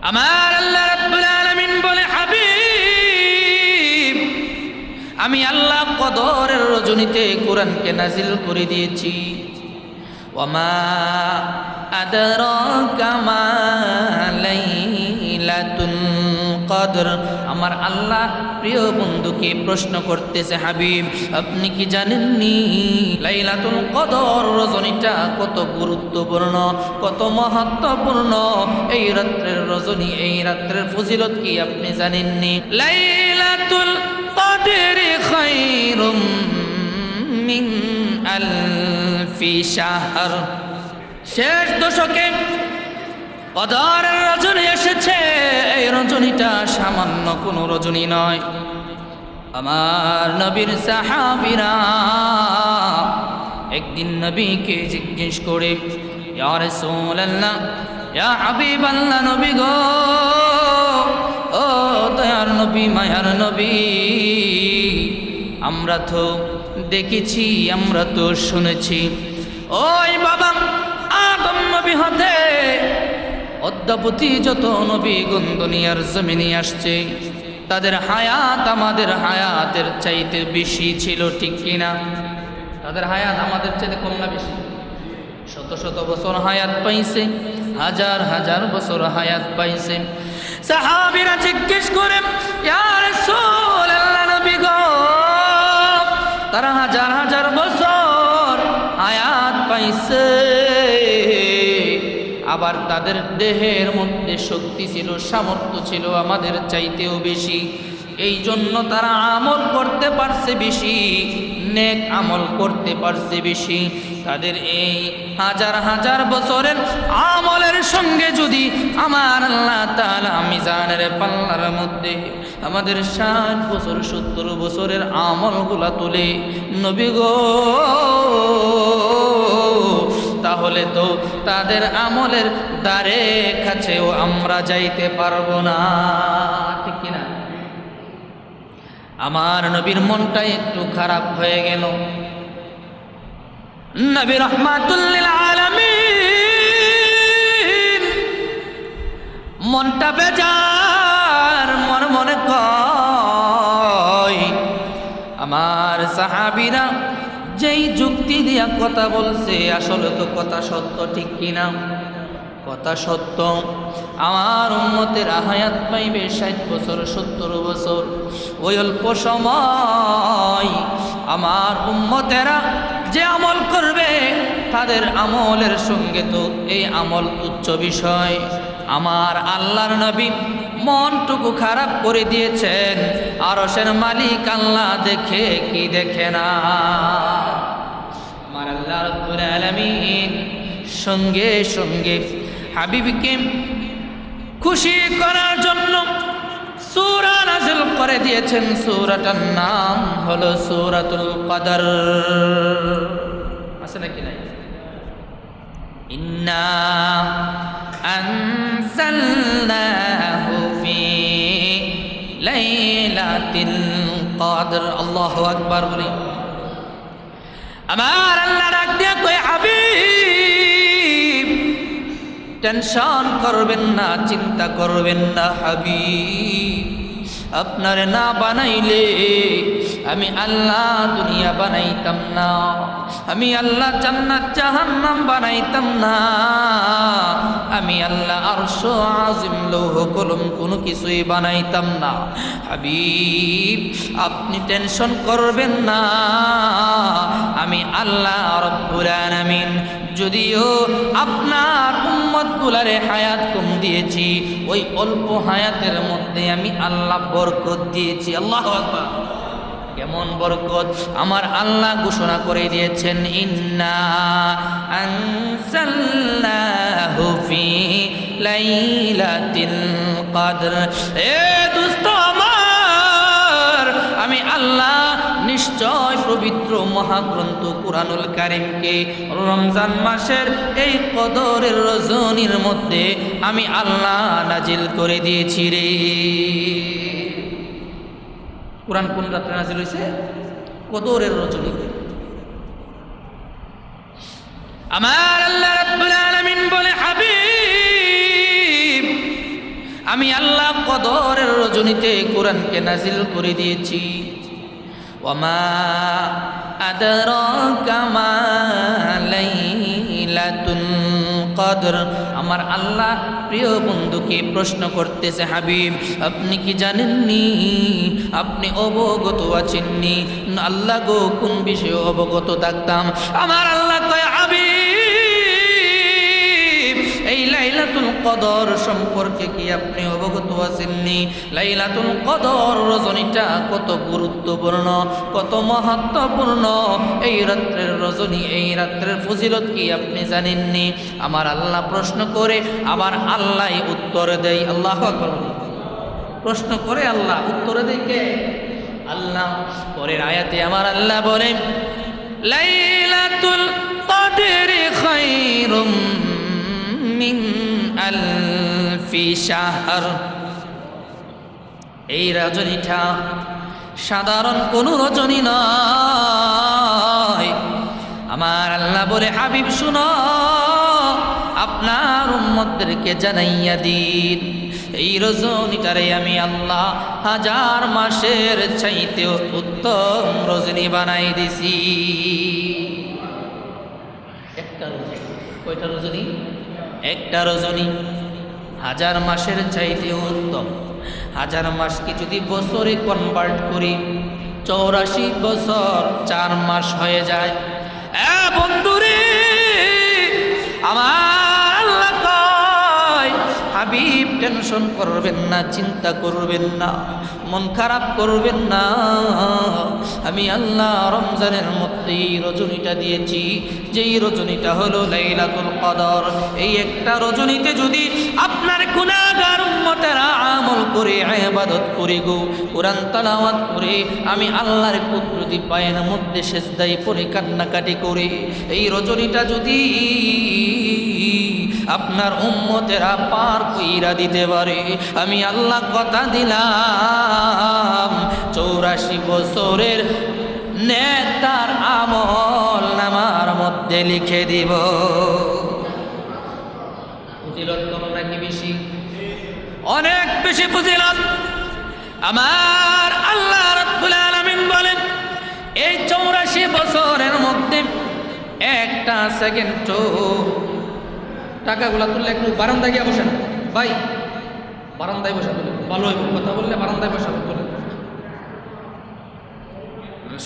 আমার আল্লাহ রাব্বুল আলামিন বলে, হাবিব, আমি আল্লাহ কদরের রজনীতে কোরআনকে নাজিল করে দিয়েছি। ওয়ামা আদরাকা মা লাইলাতুল কদর। আমার আল্লাহ প্রিয় বন্ধুকে প্রশ্ন করতেছে, হাবিব, আপনি কি জানেননি লাইলাতুল কদর রজনীটা কত গুরুত্বপূর্ণ, কত মহত্বপূর্ণ? এই রাত্রের রজনী, এই রাত্রের ফজিলত কি আপনি জানেননি? লাইলাতুল কদরি খায়রুম মিন আলফি শাহর। শেষ দশকে কদরের রজনী এসেছে। এই রজনীটা সামান্য কোনো রজনী নয়। আমার নবীর সাহাবীরা একদিন নবীকে জিজ্ঞেস করে, ইয়া রাসূলুল্লাহ, ইয়া হাবিবাল্লাহ, নবী গো, ও দয়ার নবী, মায়ার নবী, আমরা তো দেখেছি, আমরা তো শুনেছি, ওই বাবা আদম নবী হতে অদ্যাবধি যত নবীগণ দুনিয়ার জমিনে আসছে, তাদের হায়াত আমাদের হায়াতের চাইতে বেশি ছিল, ঠিক কিনা? তাদের হায়াত আমাদের চাইতে কম না বেশি? শত শত বছর হায়াত পাইছে, হাজার হাজার বছর হায়াত পাইছে। সাহাবীরা জিজ্ঞেস করে, ইয়া রাসূলুল্লাহ, নবী গো, তারা হাজার হাজার বছর হায়াত পাইছে, আবার তাদের দেহের মধ্যে শক্তি ছিল, সামর্থ্য ছিল আমাদের চাইতেও বেশি। এই জন্য তারা আমল করতে পারছে বেশি, নেক আমল করতে পারছে বেশি। তাদের এই হাজার হাজার বছরের আমলের সঙ্গে যদি আমার আল্লাহ তাআলা মিজানের পাল্লার মধ্যে আমাদের 60 বছর 70 বছরের আমলগুলা তুলে, নবী গো, তাহলে তো তাদের আমলের দ্বারে কাছেও আমরা যাইতে পারবো না, ঠিক কিনা? আমার নবীর মনটা একটু খারাপ হয়ে গেল। নবী রাহমাতুল লিল আলামিন মনটা বেজার, মনে কয়, আমার সাহাবীরা যেই যুক্তি দিয়া কথা বলছে, আসলে তো কথা সত্য, ঠিক কিনা? কথা সত্য। আমার উম্মতের হায়াত পাইবে 60 বছর 70 বছর। ওই অল্প সময় আমার উম্মতেরা যে আমল করবে, তাদের আমলের সঙ্গে তো এই আমল তুচ্ছ বিষয়। আমার আল্লাহর নবী মনটুকু খারাপ করে দিয়েছেন। আরশের মালিক আল্লাহ দেখে কি দেখে না? আমার আল্লাহ রাব্বুল আলামিন সঙ্গে সঙ্গে হাবিবকে খুশি করার জন্য সূরা নাযিল করে দিয়েছেন। সূরাটার নাম হলো সূরাতুল কদর। আছে নাকি নাই? ইন্না আনজালনাহু ফি লাইলাতিল কদর। আল্লাহু আকবার বলি। আমার আল্লাহ ডাক দিয়ে কয়, হাবিব, টেনশন করবেন না, চিন্তা করবেন না হাবিব, আপনারে না বানাইলে আমি আল্লাহ দুনিয়া বানাইতাম না, আমি আল্লাহ জান্নাত জাহান্নাম বানাইতাম না, আমি আল্লাহ আরশ আজিম লৌহ কলম কোনো কিছুই বানাইতাম না। হাবিব, আপনি টেনশন করবেন না, আমি আল্লাহ রব্বুল আলামিন যদিও আপনার উম্মতগুলারে হায়াত কম দিয়েছি, ওই অল্প হায়াতের মধ্যে আমি আল্লাহ বরকত দিয়েছি। আল্লাহু আকবার। কেমন বরকত? আমার আল্লাহ ঘোষণা করে দিয়েছেন, ইন্না আনজালনাহু ফি লাইলাতিল কদর। এ দোস্ত আমার, আমি আল্লাহ নিশ্চয় পবিত্র মহাগ্রন্থ কুরআনুল কারীমকে রমজান মাসের এই কদরের রজনীর মধ্যে আমি আল্লাহ নাজিল করে দিয়েছি রে। কুরআন কোন রাতে নাজিল হয়েছে? কদরের রজনীতে। আমার আল্লাহ রাব্বুল আলামিন বলে, হাবিব, আমি আল্লাহ কদরের রজনীতে কোরআনকে নাজিল করে দিয়েছি। ওয়ামা আদরাকা মা লাইলাতুল কদর। আমার আল্লাহ প্রিয় বন্ধুকে প্রশ্ন করতেছে, হাবিব আপনি কি জানেননি, আপনি অবগত আছেননি? আল্লাহ গো কোন বিষয়ে অবগত থাকতাম? আমার আল্লাহ কয়, হাবিব এই লাইলাতুল কদর সম্পর্কে কি আপনি অবগত আছেননি? লাইলাতুল কদর রজনীটা কত গুরুত্বপূর্ণ, কত মহত্বপূর্ণ। এই রাত্রের রজনী, এই রাত্রের ফজিলত কি আপনি জানেননি? আমার আল্লাহ প্রশ্ন করে আবার আল্লাহ উত্তর দেয়। আল্লাহু আকবার। প্রশ্ন করে আল্লাহ উত্তর দেয় কে? আল্লাহ। পরের আয়াতে আমার আল্লাহ বলেন, লাইলাতুল কদরি খায়রুম মিন আলফি শাহর। এই রজনীটা সাধারণ কোনো রজনী নয়। আমার আল্লাহ বলে, হাবিব শুনো, আপনার উম্মতদেরকে জানাইয়া দিন, এই রজনীটারে আমি আল্লাহ 1000 মাসের চাইতে উত্তম রজনী বানাই দিছি। একটা রজনী, কয়টা রজনী? একটা রজনী 1000 মাসের চাইতে উত্তম। 1000 মাসকে যদি বছরে কনভার্ট করি, 84 বছর 4 মাস হয়ে যায়। বন্ধুরে আমার আল্লাহ কয়, হাবিব টেনশন করবেন না, চিন্তা করবেন না, মন খারাপ করবেন না। আমি আল্লাহ রমজানের মধ্যে এই রজনীটা দিয়েছি, যেই রজনীটা হলো লাইলাতুল কদর। এই একটা রজনীতে যদি আপনার গুনাহগার উম্মতেরা আমল করে, ইবাদত করে, কোরআন তেলাওয়াত করে, আমি আল্লাহর কুদরতি পায়ের মধ্যে সিজদায় পড়ে কান্নাকাটি করে, এই রজনীটা যদি আপনার উম্মতেরা পার কইরা দিতে পারে, আমি আল্লাহ কথা দিলাম 84 বছরের নেতার আমল নামার মধ্যে লিখে দিব। ফজিলত কম নাকি বেশি? অনেক বেশি ফজিলত। আমার আল্লাহ রাব্বুল আলামিন বলেন, এই 84 বছরের মধ্যে একটা সেকেন্ডও, টাকাগুলা তুললে একটু বারান্দায় গিয়ে বসেন ভাই, বারান্দায় বসে তুলে ভালো হইব, কথা বললে বারান্দায় বসে তুলে,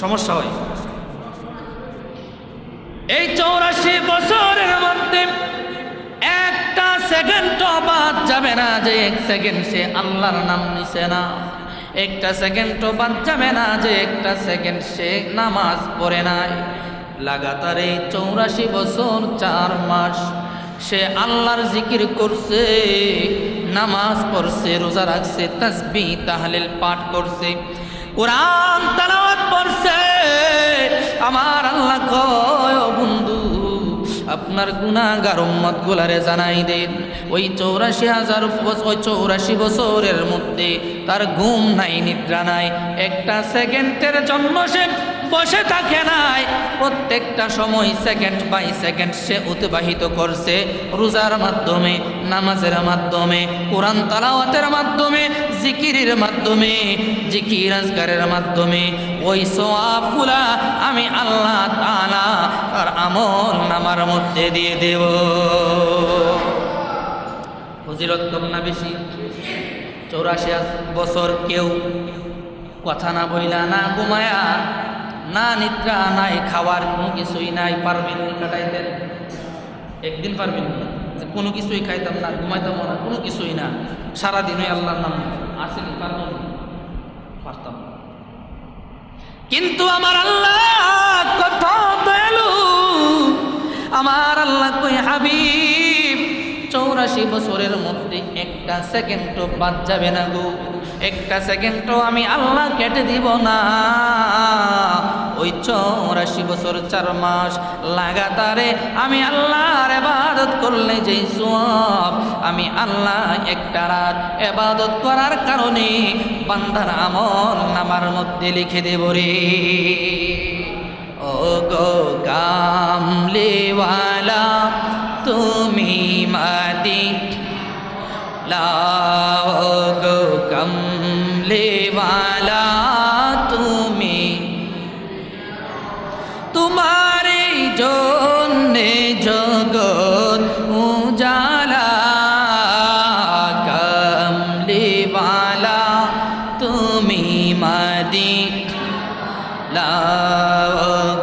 সমস্যা হয়। এই 84 বছরের মধ্যে একটা সেকেন্ডও বাদ যাবে না যে 1 সেকেন্ড সে আল্লাহর নাম নিছে না। একটা সেকেন্ডও বাদ যাবে না যে একটা সেকেন্ড সে নামাজ পড়ে নাই। লাগাতার এই 84 বছর 4 মাস সে আল্লাহর জিকির করছে, নামাজ পড়ছে, রোজা রাখছে, তাসবিহ তাহলিল পাঠ করছে, কোরআন তেলাওয়াত করছে। আমার আল্লাহ কয়, বন্ধু আপনার গুনাহগার উম্মত গুলারে জানাই দেন, ওই 84 বছরের মধ্যে তার ঘুম নাই, নিদ্রা নাই, একটা সেকেন্ডের জন্য সে বসে থাকে নাই। প্রত্যেকটা সময় সেকেন্ড বাই সেকেন্ড সে অতিবাহিত করছে রোজার মাধ্যমে, নামাজের মাধ্যমে, কোরআন তেলাওয়াতের মাধ্যমে, জিকিরের মাধ্যমে, জিকির আজকারের মাধ্যমে। ওই সওয়াবগুলা আমি আল্লাহ তাআলা তার আমল নামার মধ্যে দিয়ে দেব। ফজিলত কম না বেশি? 84 বছর কেউ কথা না বইলা, না ঘুমায়া, না নিদ্রা নাই, খাওয়ার কোনো কিছুই নাই, পারবেন নি কাটাইতে? একদিন পারবেন না যে কোনো কিছুই খাইতাম না, ঘুমাইতাম না, কোনো কিছুই না, সারাদিনই আল্লাহর নাম আসেনি? পারতাম? পারতাম। কিন্তু আমার আল্লাহ কত দয়ালু, আমার আল্লাহ কই, হাবিব 84 বছরের মধ্যে একটা সেকেন্ডও বাদ যাবে না গো, একটা সেকেন্ডও আমি আল্লাহ কেটে দিব না। ওই 84 বছর 4 মাস লাগাতারে আমি আল্লাহর ইবাদত করলে যেই সওয়াব, আমি আল্লাহ একটা রাত ইবাদত করার কারণে বান্দার আমল নামার মধ্যে লিখে দেব রে। ও গো কামলিওয়ালা তুমি মাদি লা গো কমলেওয়ালা তুমি, তোমারই জন্যে জগৎ উজালা, কমলেওয়ালা তুমি মদিনা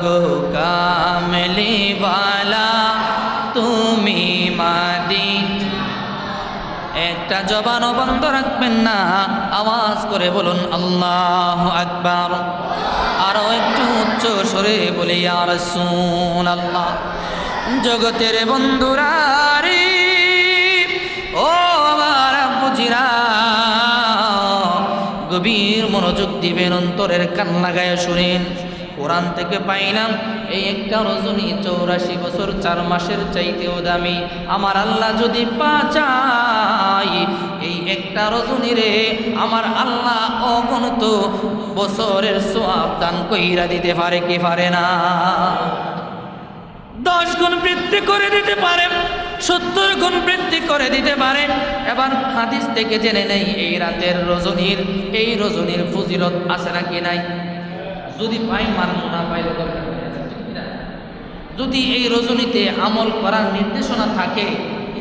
গো কমলেওয়ালা তুমি মদিনা। একটা জবানও বন্ধ রাখবেন না, আওয়াজ করে বলুন আল্লাহু আকবার। আরো একটু উচ্চ স্বরে বলি ইয়া রাসূলুল্লাহ। জগতের বন্ধুরা রে, ও আমার বুঝিরা, গভীর মনোযোগ দিবেন, অন্তরের কান লাগায় শুনেন। কোরআন থেকে পাইলাম এই একটা রজনী 84 বছর 4 মাসের চাইতেও দামি। আমার আল্লাহ যদি চায় এই একটা রজনী রে আমার আল্লাহ অগণিত বছরের সওয়াব দান কইরা দিতে পারে কি পারে না? 10 গুণ বৃদ্ধি করে দিতে পারে, 70 গুণ বৃদ্ধি করে দিতে পারে। এবার হাদিস থেকে জেনে নেই এই রাতের রজনীর, এই রজনীর ফজিলত আছে নাকি নাই? যদি পাই মানব, না পাইলে দরকার নেই। যদি এই রজনীতে আমল করার নির্দেশনা থাকে,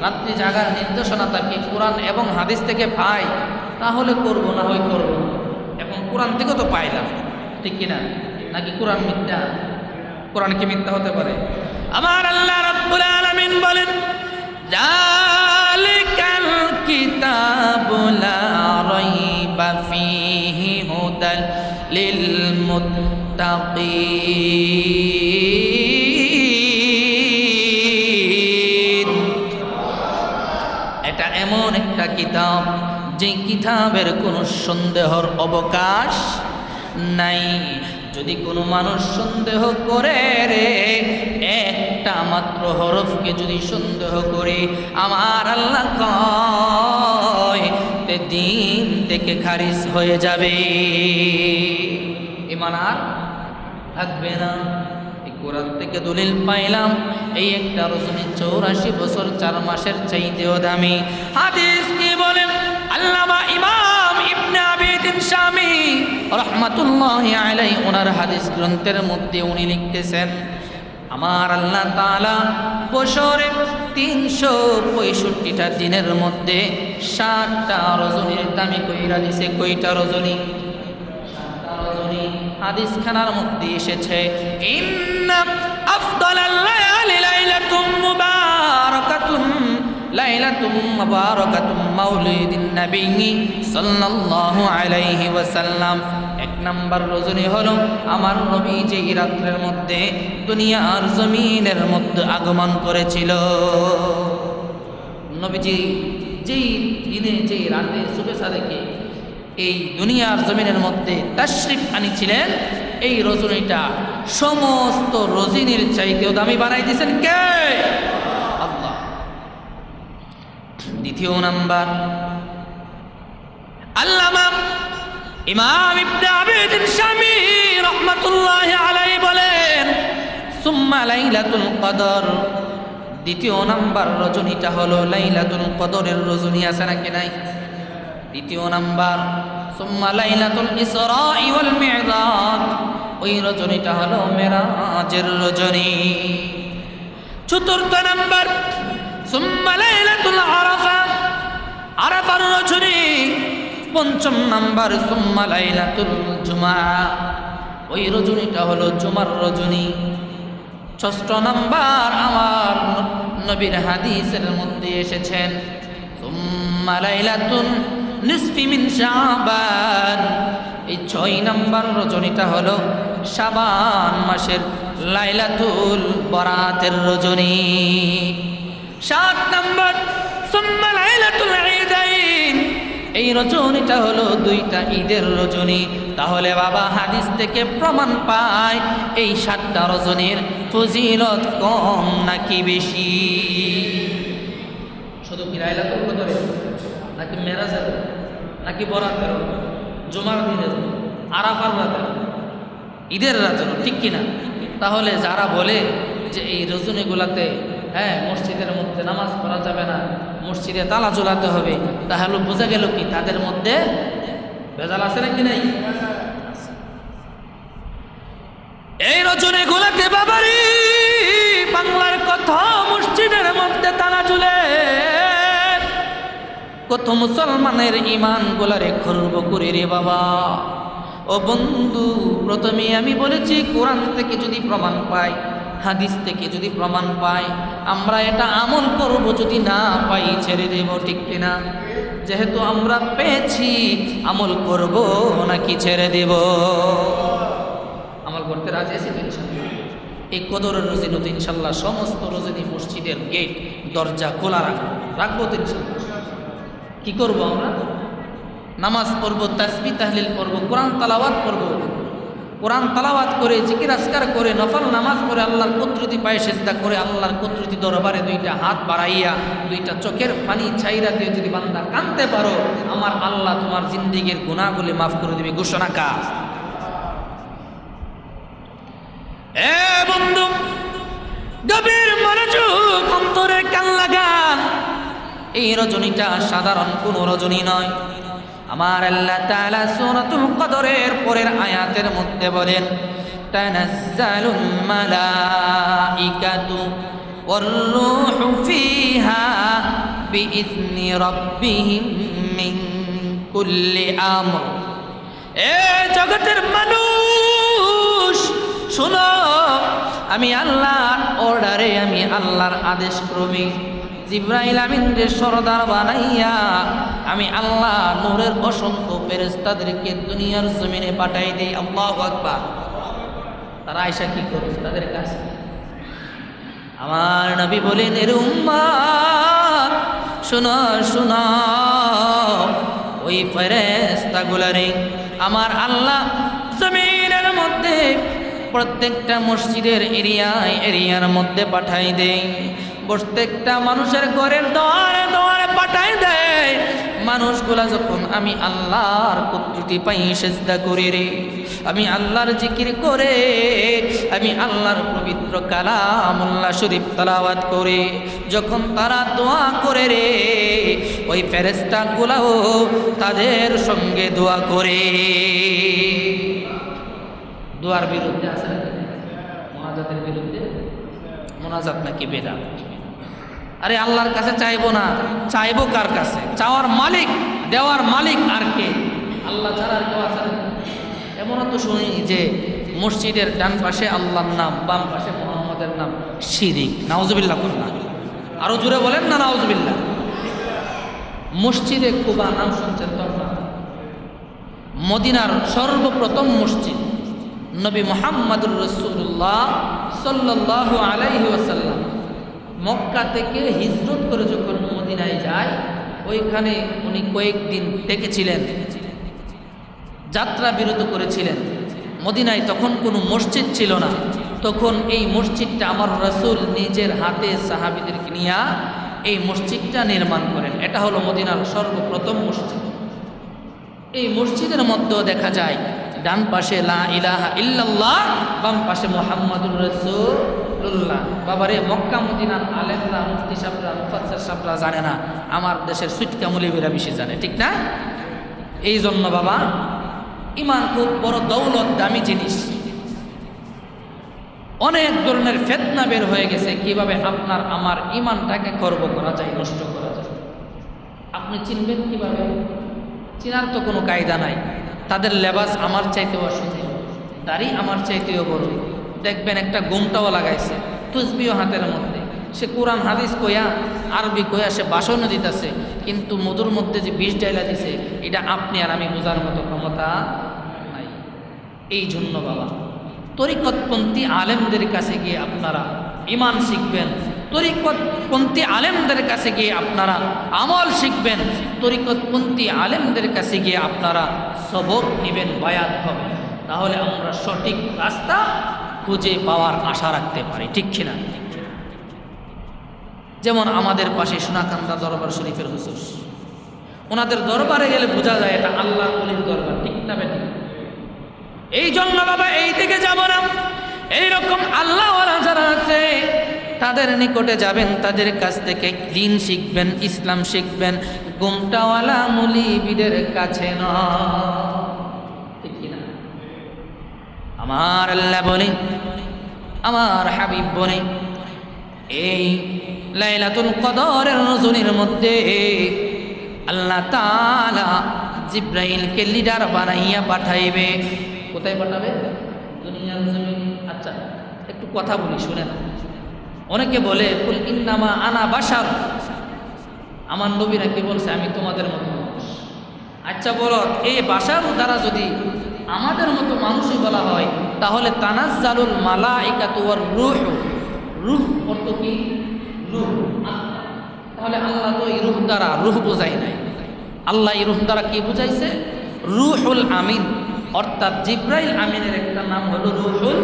রাত্রি জাগার নির্দেশনা থাকে, কোরআন এবং হাদিস থেকে পাই, তাহলে করব, না হয় করব। এবং কোরআন থেকে তো পাইলাম, ঠিক কিনা? নাকি কোরআন মিথ্যা? কোরআন কি মিথ্যা হতে পারে? আমার আল্লাহ রাব্বুল আলামিন বলেন, যালিকাল কিতাবু লা রাইবা ফীহি হুদাল লিল মুত্তাকিন। এটা এমন একটা কিতাব যে কিতাবের কোনো সন্দেহর অবকাশ নাই। যদি কোনো মানুষ সন্দেহ করে রে, একটা মাত্র হরফকে যদি সন্দেহ করে, আমার আল্লাহ কয় তে দিন থেকে খারিজ হয়ে যাবে, ঈমান আর থাকবে না। এই কোরআন থেকে দলিল পাইলাম এই একটা রজনী 84 বছর 4 মাসের চাইতেও দামি। হাদিস কি বলেন? আল্লামা ইমাম ইবনে আবি শামী রাহমাতুল্লাহি আলাইহি ওনার হাদিস গ্রন্থের মধ্যে উনি লিখতেছেন, আমার আল্লাহ তাআলা বছরে 365টা দিনের মধ্যে 60টা রজনীর দামি কইরা দিছে। কয়টা রজনী? 60টা রজনী। হাদিস খানার মধ্যে এসেছে, ইন্না আফদালাল লায়ালি লাইলাতুম মুবারাকাতুন, লাইলাতুম মুবারাকাতুম মাউলিদিন নবী সাল্লাল্লাহু আলাইহি ওয়াসাল্লাম। 1 নাম্বার রজনী হলো আমার নবী যেই রাত্রের মধ্যে দুনিয়ার জমিনের মধ্যে আগমন করেছিল। নবীজি যেই দিনে, যেই রাতে সুবে সাদেকে এই দুনিয়ার জমিনের মধ্যে তাশরিফ আনিছিলেন, এই রজনীটা সমস্ত রজনীর চাইতেও দামি বানাই দিয়েছেন কে? আল্লাহ। দ্বিতীয় নাম্বার, আল্লামা ইমাম ইবনে আবি শামী রাহমাতুল্লাহি আলাইহি বলেন, সুম্মা লাইলাতুল কদর। দ্বিতীয় নাম্বার রজনীটা হলো লাইলাতুল কদরের রজনী, আছে নাকি নাই? দ্বিতীয় নাম্বার, সুম্মা লাইলাতুল ইসরা ওয়াল মি'রাজ, ওই রজনীটা হলো মেরাজের রজনী। চতুর্থ নাম্বার, সুম্মা লাইলাতুল আরাফা, আরাফার রজনী। পঞ্চম নাম্বার, সুম্মা লাইলাতুল জুমআ, ওই রজনীটা হলো জুমার রজনী। ষষ্ঠ নাম্বার, আমার নবীর হাদিসের মধ্যে এসেছেন, সুম্মা লাইলাতুন নিসফি মিন শাবান, এই 6 নাম্বার রজনীটা হলো শাবান মাসের লাইলাতুল বরাতের রজনী। 7 নাম্বার, সুম্মা লাইলাতুল ঈদাইন, এই রজনীটা হলো 2টা ঈদের রজনী। তাহলে বাবা হাদিস থেকে প্রমাণ পায় এই 7টা রজনীর ফজিলত কম নাকি বেশি? শুধু কি লাইলাতুল কদরের, নাকি মেরাজের, নাকি বরাতের, জুমার দিনের, আরাফার রাতের, ঈদের রাতের, ঠিক কিনা? তাহলে যারা বলে যে এই রজনীগুলাতে হ্যাঁ মসজিদের মধ্যে নামাজ পড়া যাবে না, মসজিদে তালা ঝোলাতে হবে, তাহলে বোঝা গেল কি তাদের মধ্যে ভেজাল আছে নাকি নাই? এই রজনী গোলাতে বাবারি বাংলার কত মসজিদের মধ্যে তালা ঝুলে, কত মুসলমানের ইমান গোলারে খর্ব করে রে বাবা। ও বন্ধু, প্রথমে আমি বলেছি কোরআন থেকে যদি প্রমাণ পাই, হাদিস থেকে যদি প্রমাণ পাই, আমরা এটা আমল করব, যদি না পাই ছেড়ে দেব, ঠিক কিনা? যেহেতু আমরা পেয়েছি আমল করব নাকি ছেড়ে দেব? আমল করতে রাজি আছি তো ইনশাআল্লাহ। এই কদরের রজনীতে ইনশাআল্লাহ সমস্ত রজনী মসজিদের গেট দরজা খোলা রাখবো তো ইনশাআল্লাহ। কি করব আমরা? নামাজ পড়ব, তাসবিহ তাহলিল পড়ব, কোরআন তালাওয়াত করব। কোরআন তালাওয়াত করে জিকির আজকার করে নফল নামাজ পড়ে আল্লাহর কুদরতি পায়ে সেজদা করে আল্লাহর কুদরতি দরবারে দুইটা হাত বাড়াইয়া দুইটা চোখের পানি ছাইরা দিয়ে যদি বান্দা কাঁদতে পারো, আমার আল্লাহ তোমার জিন্দেগীর গুনাহগুলি মাফ করে দিবে। ঘোষণা কাজ। এ বন্ধু, গভীর মনোযোগ অন্তরে কান লাগান। এই রজনীটা সাধারণ কোন রজনী নয়। আমার আল্লাহ তাআলা সূরাতুল কদরের পরের আয়াতের মধ্যে বলেন, তানাজ্জালুল মালাইকাতু ওয়ার রূহু ফিহা বিইذনি রাব্বিহিম মিন কুল্লি আমর। এ জগতের মানুষ শুনো, আমি আল্লাহর অর্ডারে, আমি আল্লাহর আদেশ ক্রমে জিবরাইল আমিনকে সরদার বানাইয়া আমি আল্লাহ নূরের অসংখ্য ফেরেশতাদেরকে দুনিয়ার জমিনে পাঠাই দেই। আল্লাহু আকবার। তারা আয়েশা কি করে তাদের কাছে? আমার নবী বলেন, এর উম্মত শোনো শোনো, ওই ফেরেশতাগুলারে আমার আল্লাহ জমিনের মধ্যে প্রত্যেকটা মসজিদের এরিয়ার মধ্যে পাঠাই দেয়। প্রত্যেকটা মানুষের ঘরের দ্বারে দ্বারে পাঠাই দেয়। মানুষগুলা যখন আমি আল্লাহর কুদরতি পাই সেজদা করে রে, আমি আল্লাহর জিকির করে, আমি আল্লাহর পবিত্র কালামুল্লাহ শরীফ তেলাওয়াত করে যখন তারা দোয়া করে রে, ওই ফেরেশতাগুলাও তাদের সঙ্গে দোয়া করে। দোয়ার বিরুদ্ধে আছে নাকি? মোনাজাতের বিরুদ্ধে? মোনাজাত নাকি বেদাত? আরে আল্লাহর কাছে চাইবো না, চাইবো কার কাছে? চাওয়ার মালিক, দেওয়ার মালিক আর কে? আল্লাহ ছাড়া আর কেউ আছে? এমনও তো শুনি যে মসজিদের ডান পাশে আল্লাহর নাম, বাম পাশে মুহাম্মদের নাম, শিরিক। নাউজুবিল্লাহ করুন না, আরো জোরে বলেন না নাউজুবিল্লাহ। মসজিদে কুবা নাম শুনছেন তো আপনারা? মদিনার সর্বপ্রথম মসজিদ নবী মুহাম্মদুর রাসূলুল্লাহ সাল্লাল্লাহু আলাইহি ওয়াসাল্লাম মক্কা থেকে হিজরত করে যখন মদিনায় যায়, ওইখানে উনি কয়েকদিন থেকেছিলেন, যাত্রা বিরত করেছিলেন। মদিনায় তখন কোনো মসজিদ ছিল না। তখন এই মসজিদটা আমার রাসূল নিজের হাতে সাহাবীদেরকে নিয়ে এই মসজিদটা নির্মাণ করেন। এটা হলো মদিনার সর্বপ্রথম মসজিদ। এই মসজিদের মধ্যেও দেখা যায় ডান পাশে লা ইলাহা ইল্লাল্লাহ, বাম পাশে মুহাম্মাদুর রাসূলুল্লাহ। বাবারে, মক্কা মদিনার আলেমরা, মুফতি সাহেবরা, মুফাসসির সাহেবরা জানে না, আমার দেশের সুটকা মৌলবীরা বেশি জানে, ঠিক না? এই জন্য বাবা, ইমান খুব বড় দৌলত, দামি জিনিস। অনেক ধরনের ফিতনা বের হয়ে গেছে, কিভাবে আপনার আমার ইমানটাকে খর্ব করা যায়, নষ্ট করা যায়। আপনি চিনবেন কিভাবে? চিনার তো কোনো কায়দা নাই। তাদের লেবাস আমার চাইতেও সুন্দর, দাড়ি আমার চাইতেও বড়। দেখবেন একটা গোমটাও লাগাইছে, তুসবিও হাতের মধ্যে, সে কোরআন হাদিস কইয়া, আরবি কইয়া সে ভাষণও দিতেছে, কিন্তু মধুর মধ্যে যে বিষ ডাইলা দিছে, এটা আপনি আর আমি বোঝার মতো ক্ষমতা নাই। এই জন্য বাবা, তরিকতপন্থী আলেমদের কাছে গিয়ে আপনারা ইমান শিখবেন, তরিকতপন্থী আলেমদের কাছে গিয়ে আপনারা আমল শিখবেন, তরিকতপন্থী আলেমদের কাছে গিয়ে আপনারা সবক নেবেন, বায়াত হবেন। তাহলে আমরা সঠিক রাস্তা খুঁজে পাওয়ার আশা রাখতে পারি, ঠিক কিনা? যেমন আমাদের পাশে সোনাকান্দা দরবার শরীফের হুজুর, ওনাদের দরবারে গেলে বোঝা যায় এটা আল্লাহর ওলির দরবার, ঠিক না বেঠিক? এই জন্য বাবা এই দিকে যাব না। এইরকম আল্লাহওয়ালা যারা আছে তাদের নিকটে যাবেন, তাদের কাছ থেকে দিন শিখবেন, ইসলাম শিখবেন, গুমটাওয়ালা মুলিবিদের কাছে নয়। ঠিক কিনা? আমার আল্লাহ বলে, আমার হাবিব বলে, এই লাইলাতুল কদরের রজনীর মধ্যে আল্লাহ তাআলা জিব্রাইলকে লিডার বানাইয়া পাঠাইবে। কোথায় পাঠাবে? দুনিয়ার জমিনে। আচ্ছা, একটু কথা বলি, শুনেন। অনেকে বলে কুল ইন্নামা আনা বাশার, আমার নবী নাকি বলছে আমি তোমাদের মতো মানুষ। আচ্ছা বলো, এই বাশার দ্বারা যদি আমাদের মতো মানুষই বলা হয়, তাহলে তানাজ্জালুল মালাইকাতু ওয়ার রূহ, রূহ অর্থ কি? রূহ, আত্মা। তাহলে আল্লাহ তো এই রূহ দ্বারা, রূহ বোঝাই নাই। আল্লাহ এই রূহ দ্বারা কি বুঝাইছে? রূহুল আমিন, অর্থাৎ জিব্রাইল আমিনের একটা নাম হলো রূহুল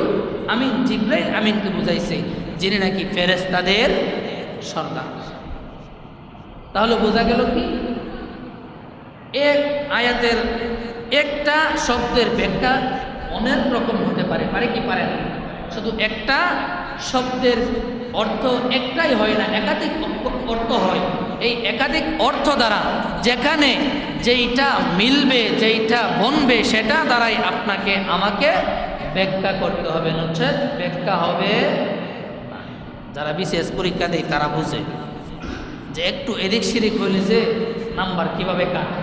আমিন। জিব্রাইল আমিনকে বুঝাইছে, যিনি নাকি ফেরেশতাদের সর্দার। তাহলে বোঝা গেল কি, এক আয়াতের একটা শব্দের ব্যাখ্যা অনেক রকম হতে পারে। পারে কি পারে না? শুধু একটা শব্দের অর্থ একটাই হয় না, একাধিক অর্থ হয়। এই একাধিক অর্থ দ্বারা যেখানে যেইটা মিলবে, যেইটা বনবে, সেটা দ্বারাই আপনাকে আমাকে ব্যাখ্যা করতে হবে, নচ্ছে ব্যাখ্যা হবে না। যারা বিশেষ পরীক্ষা দেয় তারা বুঝে যে একটু এদিক সিদিক হইলে যে নাম্বার কিভাবে কাটে।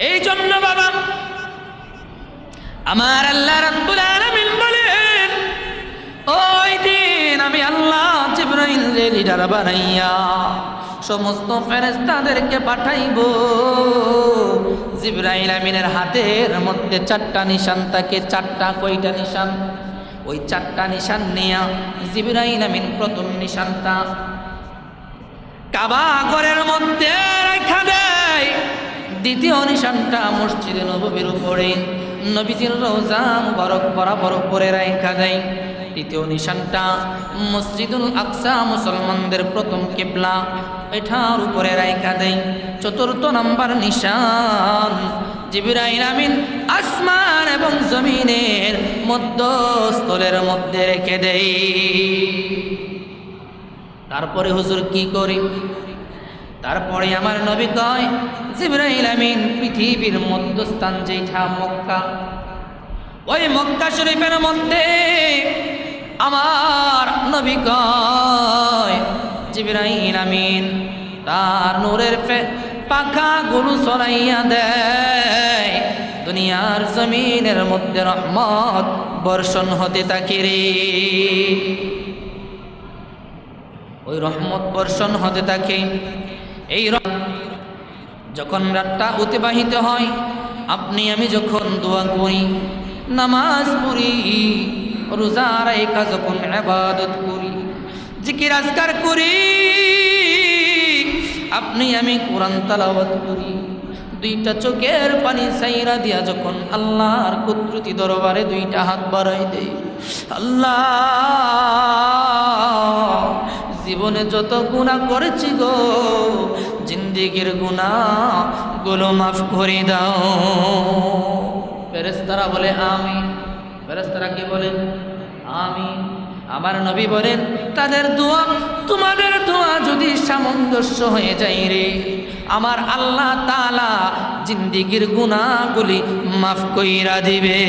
এই জন্য বাবা আমার আল্লাহ রাব্বুল আলামিন বলেন, ওই দিন আমি আল্লাহ জিবরাইলকে লিডার বানাইয়া সমস্ত ফেরেশতাদেরকে পাঠাইব। জিবরাইল আমিনের হাতের মধ্যে 4টা নিশান থাকে। 4টা কয়টা নিশান? ওই 4টা নিশান নিয়া জিবরাইল আমিন প্রথম নিশানটা কাবা ঘরের মধ্যে রাখা দেয়। দ্বিতীয় নিশানটা মসজিদে নববীর উপরে নবীজির রওজা মুবারক বরাবর উপরে রাখা দেয়। তৃতীয় নিশানটা মসজিদুল আকসা, মুসলমানদের প্রথম কিবলা, এটার উপরে রাখা দেয়। চতুর্থ নাম্বার নিশান জিবরাইল আমিন আসমান এবং জমিনের মধ্যস্থলের মধ্যে রেখে দেয়। তারপরে হুজুর কি করি? তারপরে আমার নবী কয়, জিবরাইল আমিন পৃথিবীর মধ্যস্থান যেটা মক্কা, ওই মক্কা শরীফের মধ্যে আমার নবী কয়, জিবরাইল আমিন তার নূরের পাখাগুলো ছড়াইয়া দেয়। দুনিয়ার জমিনের মধ্যে রহমত বর্ষণ হতে থাকে রে। ওই রহমত বর্ষণ হতে থাকে। এই যখন রাতটা অতিবাহিত হয়, আপনি আমি যখন দোয়া করি, নামাজ পড়ি, রোজা রাখা যখন ইবাদত করি, জিকির আজকার করি, আপনি আমি কোরআন তেলাওয়াত করি, 2টা চোখের পানি ছাইরা দিয়া যখন আল্লাহর কুদরতি দরবারে 2টা হাত বাড়াই দেই, আল্লাহ জীবনে যত গুনাহ করেছি গো, জিন্দেগির গুনাহ গুলো মাফ করে দাও। ফেরেশতারা বলে আমিন। ফেরেশতারা কি বলেন? আমিন। আমার নবী বলেন, তাদের দোয়া তোমাদের দোয়া যদি সামঞ্জস্য হয়ে যায় রে, আমার আল্লাহ তাআলা জিন্দেগির গুনাহগুলি মাফ কইরা দিবে।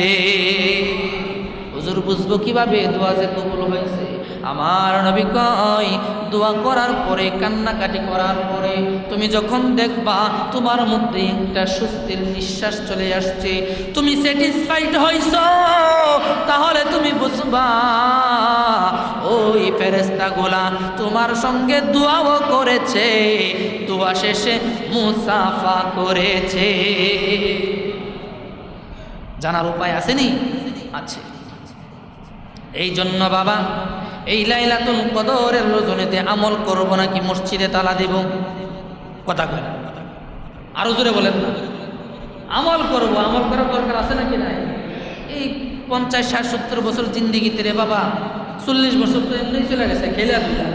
হুজুর বুঝবো কিভাবে দোয়া যে কবুল হয়েছে? আমার নবী কয়, দোয়া করার পরে, কান্নাকাটি করার পরে তুমি যখন দেখবা তোমার মধ্যে একটা স্বস্তির নিঃশ্বাস চলে আসছে, তুমি স্যাটিসফাইড হইছ, তাহলে তুমি বুঝবা ওই ফেরেশতাগুলা তোমার সঙ্গে দোয়াও করেছে, দোয়া শেষে মুসাফা করেছে। জানার উপায় আসেনি? আছে। এই জন্য বাবা, এই লাইলাতুল কদরের রজনীতে আমল করব নাকি মসজিদে তালা দেব? কথা কয় না, আরো জোরে বলেন না। আমল করব। আমল করার দরকার আছে নাকি নাই? এই 50, 60, 70 বছর জিন্দিগিতে রে বাবা, 40 বছর তো এমনি চলে গেছে খেলে দিলা।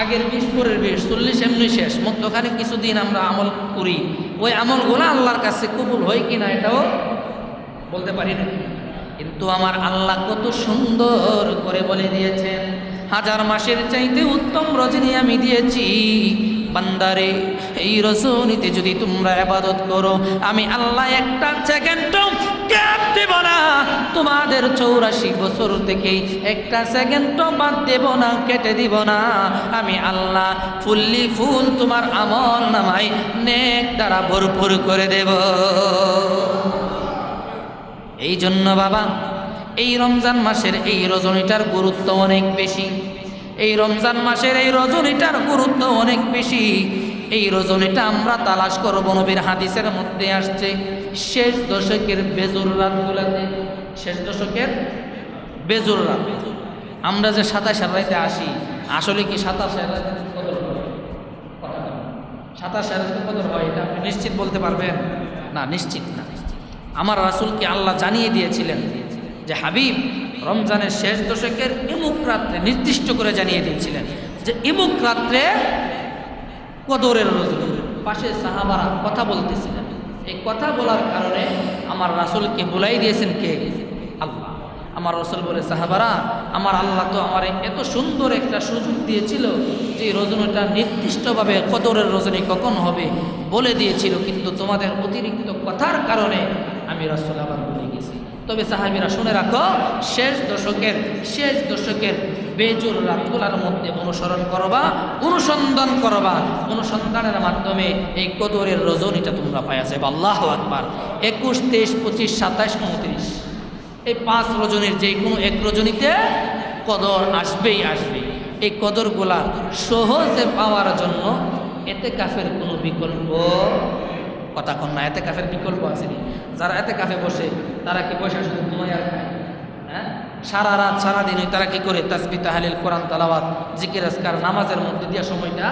আগের 20 পরের 20, 40 এমনি শেষ। মধ্যখানে কিছুদিন আমরা আমল করি, ওই আমলগুলো আল্লাহর কাছে কবুল হয় কিনা এটাও বলতে পারি না। কিন্তু আমার আল্লাহ কত সুন্দর করে বলে দিয়েছেন, 1000 মাসের চাইতে উত্তম রজনী আমি দিয়েছি। বান্দারে, এই রজনীতে যদি তোমরা ইবাদত করো, আমি আল্লাহ একটা সেকেন্ড গ্যাপ দেব না। তোমাদের 84 বছর থেকে একটা সেকেন্ড বাদ দেব না, কেটে দিব না। আমি আল্লাহ ফুল্লি ফুল তোমার আমল নামায় নেক দ্বারা ভরপুর করে দেব। এই জন্য বাবা, এই রমজান মাসের এই রজনীটার গুরুত্ব অনেক বেশি। এই রমজান মাসের এই রজনীটার গুরুত্ব অনেক বেশি। এই রজনীটা আমরা তালাশ করব। নবীর হাদিসের মধ্যে আসছে, শেষ দশকের বেজুর রাতগুলোতে, শেষ দশকের বেজুর রাত। আমরা যে 27 রাতে আসি, আসলে কি 27 রাতে কদর হয়? 27 রাতে কদর হয় এটা আপনি নিশ্চিত বলতে পারবেন? না, নিশ্চিত না। আমার রাসূলকে আল্লাহ জানিয়ে দিয়েছিলেন যে হাবিব, রমজানের শেষ দশকের ইমুক রাত্রে নির্দিষ্ট করে জানিয়ে দিয়েছিলেন যে ইমুক রাত্রে কদরের রজনী। পাশে সাহাবারা কথা বলতেছিলেন। এই কথা বলার কারণে আমার রাসূলকে বলাই দিয়েছেন কে? আল্লাহ। আমার রাসূল বলে, সাহাবারা, আমার আল্লাহ তো আমার এত সুন্দর একটা সুযোগ দিয়েছিল যে রজনীটা নির্দিষ্টভাবে কদরের রজনী কখন হবে বলে দিয়েছিল, কিন্তু তোমাদের অতিরিক্ত কথার কারণে আমি রাসূল আবার ভুলে গেছি। তবে সাহাবীরা শুনে রাখো, শেষ দশকের বেজুর রাতগুলোর মধ্যে অনুসরণ করবা, অনুসন্ধান করবা। অনুসন্ধানের মাধ্যমে এই কদরের রজনীটা তোমরা পাওয়া যাবে। আল্লাহু আকবার। 21, 23, 25, 27, 29 এই 5 রজনীর যে কোনো এক রজনীতে কদর আসবেই আসবে। এই কদরগুলা সহজে পাওয়ার জন্য ইতিকাফের কোনো বিকল্প কথা কন না। ইতিকাফের বিকল্প আছে। যারা ইতিকাফে বসে তারা কি বসে শুধু ঘুমায় আর খায়? হ্যাঁ, সারা রাত সারা দিন তারা কি করে? তাসবিহ, তাহলিল, কোরআন তেলাওয়াত, জিকির, আজকার, নামাজের মধ্যে দিয়ে সময়টা